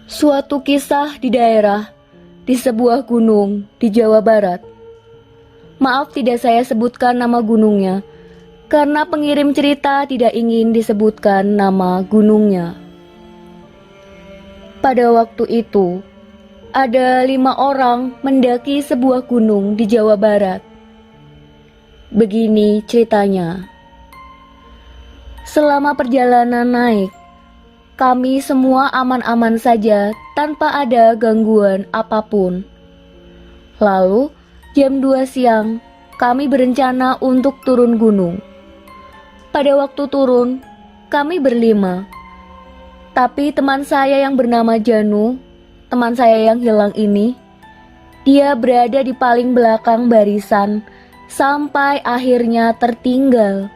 Suatu kisah di daerah, di sebuah gunung di Jawa Barat. Maaf tidak saya sebutkan nama gunungnya, karena pengirim cerita tidak ingin disebutkan nama gunungnya. Pada waktu itu, ada 5 orang mendaki sebuah gunung di Jawa Barat. Begini ceritanya. Selama perjalanan naik, kami semua aman-aman saja tanpa ada gangguan apapun. Lalu, jam 2 siang, kami berencana untuk turun gunung. Pada waktu turun, kami berlima. Tapi teman saya yang bernama Janu, teman saya yang hilang ini, dia berada di paling belakang barisan sampai akhirnya tertinggal.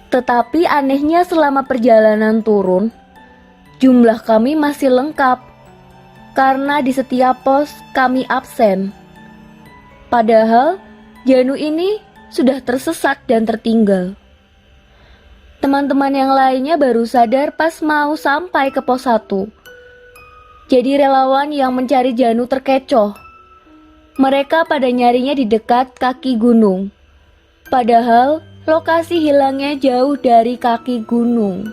Tetapi anehnya selama perjalanan turun, jumlah kami masih lengkap karena di setiap pos kami absen. Padahal Janu ini sudah tersesat dan tertinggal. Teman-teman yang lainnya baru sadar pas mau sampai ke pos 1. Jadi relawan yang mencari Janu terkecoh. Mereka pada nyarinya di dekat kaki gunung. Padahal lokasi hilangnya jauh dari kaki gunung.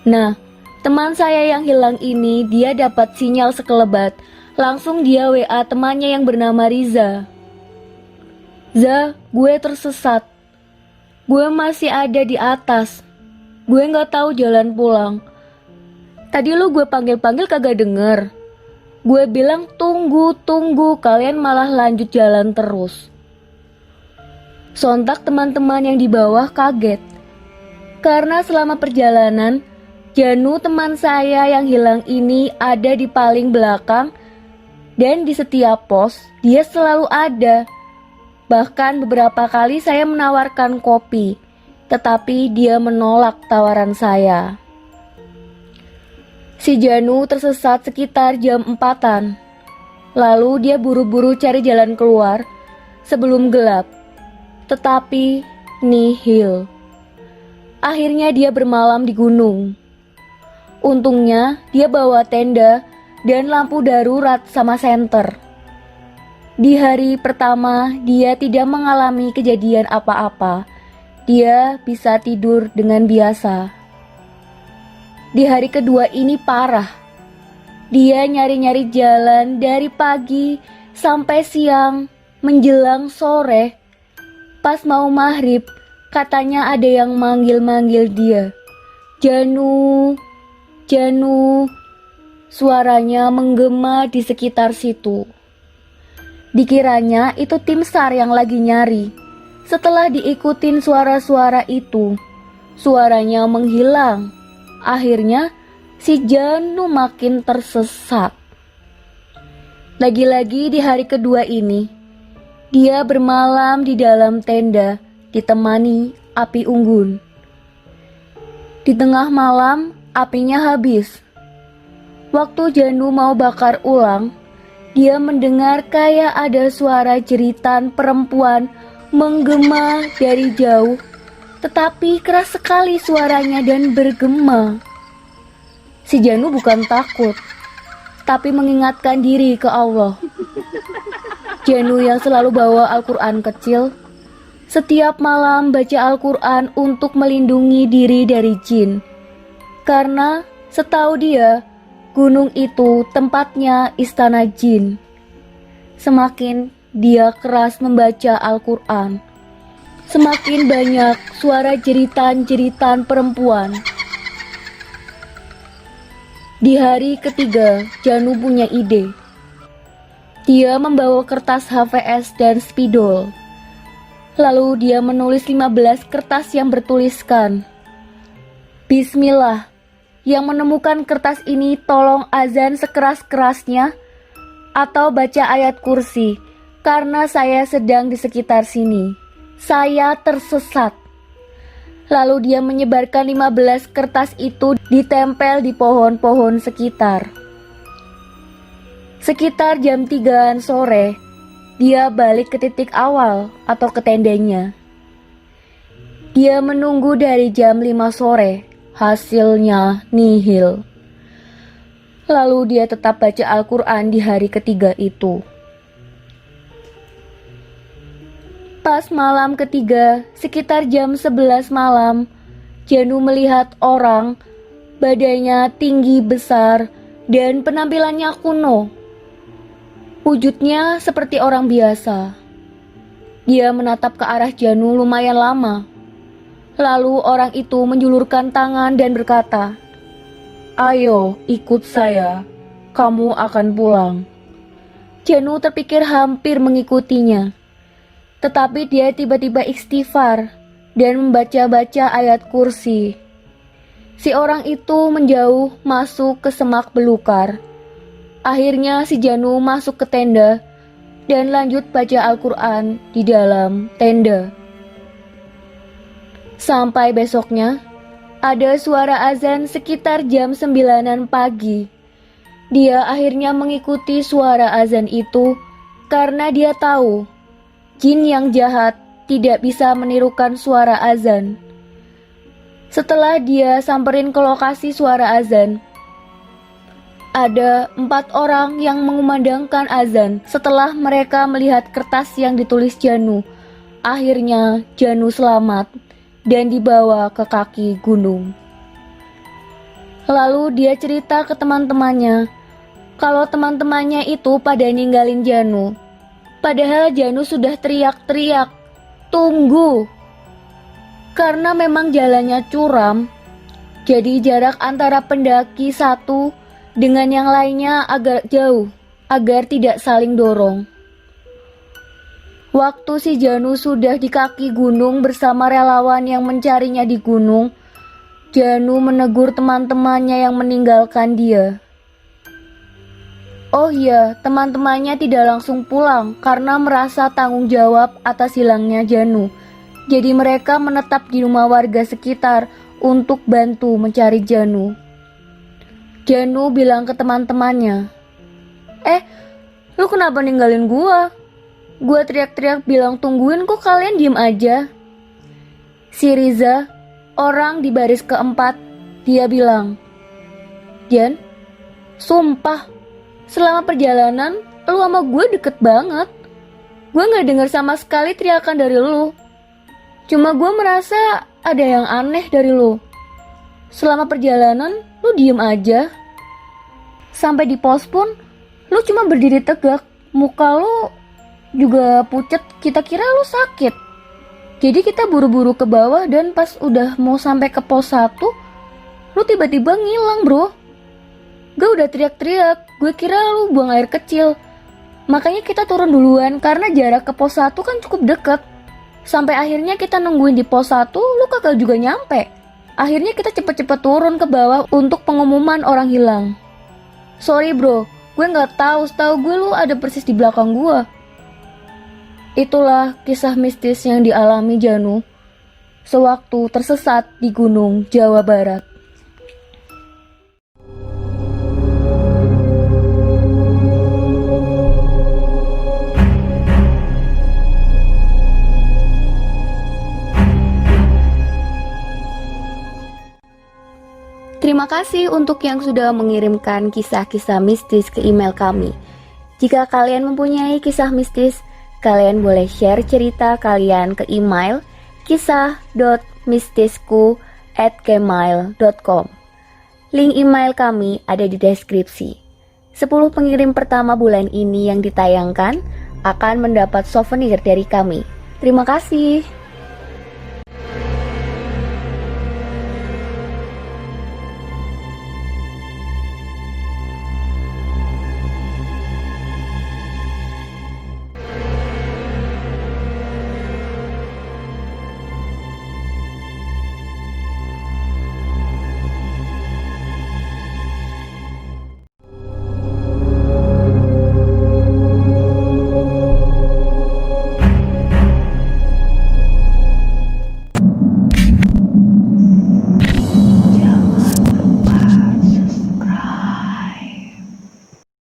Nah, teman saya yang hilang ini dia dapat sinyal sekelebat. Langsung dia WA temannya yang bernama Riza. "Za, gue tersesat. Gue masih ada di atas. Gue gak tahu jalan pulang. Tadi lu gue panggil-panggil kagak denger. Gue bilang tunggu, kalian malah lanjut jalan terus." Sontak teman-teman yang di bawah kaget. Karena selama perjalanan, Janu teman saya yang hilang ini ada di paling belakang dan di setiap pos dia selalu ada. Bahkan beberapa kali saya menawarkan kopi, tetapi dia menolak tawaran saya. Si Janu tersesat sekitar jam 4-an. Lalu dia buru-buru cari jalan keluar sebelum gelap. Tetapi nihil. Akhirnya dia bermalam di gunung. Untungnya dia bawa tenda dan lampu darurat sama senter. Di hari pertama dia tidak mengalami kejadian apa-apa. Dia bisa tidur dengan biasa. Di hari kedua ini parah. Dia nyari-nyari jalan dari pagi sampai siang menjelang sore. Pas mau maghrib, katanya ada yang manggil-manggil dia. "Janu, Janu." Suaranya menggema di sekitar situ. Dikiranya itu tim SAR yang lagi nyari. Setelah diikutin suara-suara itu, suaranya menghilang. Akhirnya si Janu makin tersesat. Lagi-lagi di hari kedua ini, dia bermalam di dalam tenda, ditemani api unggun. Di tengah malam, apinya habis. Waktu Janu mau bakar ulang, dia mendengar kayak ada suara jeritan perempuan menggema dari jauh, tetapi keras sekali suaranya dan bergema. Si Janu bukan takut, tapi mengingatkan diri ke Allah. Janu yang selalu bawa Al-Quran kecil, setiap malam baca Al-Quran untuk melindungi diri dari jin. Karena setahu dia, gunung itu tempatnya istana jin. Semakin dia keras membaca Al-Quran, semakin banyak suara jeritan-jeritan perempuan. Di hari ketiga, Janu punya ide. Dia membawa kertas HVS dan spidol. Lalu dia menulis 15 kertas yang bertuliskan "Bismillah." Yang menemukan kertas ini tolong azan sekeras-kerasnya atau baca ayat kursi, karena saya sedang di sekitar sini. Saya tersesat. Lalu dia menyebarkan 15 kertas itu ditempel di pohon-pohon sekitar. Sekitar jam 3-an sore, dia balik ke titik awal atau ke tendanya. Dia menunggu dari jam 5 sore, hasilnya nihil. Lalu dia tetap baca Al-Quran di hari ketiga itu. Pas malam ketiga, sekitar jam 11 malam, Janu melihat orang, badannya tinggi besar dan penampilannya kuno. Wujudnya seperti orang biasa. Dia menatap ke arah Janu lumayan lama. Lalu orang itu menjulurkan tangan dan berkata, "Ayo, ikut saya. Kamu akan pulang." Janu terpikir hampir mengikutinya. Tetapi dia tiba-tiba istighfar dan membaca-baca ayat kursi. Si orang itu menjauh masuk ke semak belukar. Akhirnya si Janu masuk ke tenda dan lanjut baca Al-Quran di dalam tenda. Sampai besoknya, ada suara azan sekitar jam 9 pagi. Dia akhirnya mengikuti suara azan itu karena dia tahu jin yang jahat tidak bisa menirukan suara azan. Setelah dia samperin ke lokasi suara azan, ada 4 orang yang mengumandangkan azan. Setelah mereka melihat kertas yang ditulis Janu, akhirnya Janu selamat dan dibawa ke kaki gunung. Lalu dia cerita ke teman-temannya kalau teman-temannya itu pada ninggalin Janu. Padahal Janu sudah teriak-teriak, "Tunggu!" Karena memang jalannya curam, jadi jarak antara pendaki satu dengan yang lainnya agak jauh agar tidak saling dorong. Waktu si Janu sudah di kaki gunung bersama relawan yang mencarinya di gunung, Janu menegur teman-temannya yang meninggalkan dia. Oh iya, teman-temannya tidak langsung pulang karena merasa tanggung jawab atas hilangnya Janu. Jadi mereka menetap di rumah warga sekitar untuk bantu mencari Janu. Janu bilang ke teman-temannya, "Lu kenapa ninggalin gua? Gua teriak-teriak bilang tungguin, kok kalian diem aja?" Si Riza, orang di baris keempat, dia bilang, "Jan, sumpah, selama perjalanan lu sama gue deket banget. Gue gak dengar sama sekali teriakan dari lu. Cuma gue merasa ada yang aneh dari lu. Selama perjalanan lu diem aja. Sampai di pos pun lu cuma berdiri tegak. Muka lu juga pucet, kita kira lu sakit. Jadi kita buru-buru ke bawah dan pas udah mau sampai ke pos 1, lu tiba-tiba ngilang, bro. Gue udah teriak-teriak, gue kira lu buang air kecil. Makanya kita turun duluan karena jarak ke pos 1 kan cukup deket. Sampai akhirnya kita nungguin di pos 1, lu kagak juga nyampe. Akhirnya kita cepet-cepet turun ke bawah untuk pengumuman orang hilang. Sorry bro, gue gak tahu, setahu gue lu ada persis di belakang gue." Itulah kisah mistis yang dialami Janu sewaktu tersesat di Gunung Jawa Barat. Terima kasih untuk yang sudah mengirimkan kisah-kisah mistis ke email kami. Jika kalian mempunyai kisah mistis, kalian boleh share cerita kalian ke email kisah.mistisku@gmail.com. Link email kami ada di deskripsi. 10 pengirim pertama bulan ini yang ditayangkan akan mendapat souvenir dari kami. Terima kasih.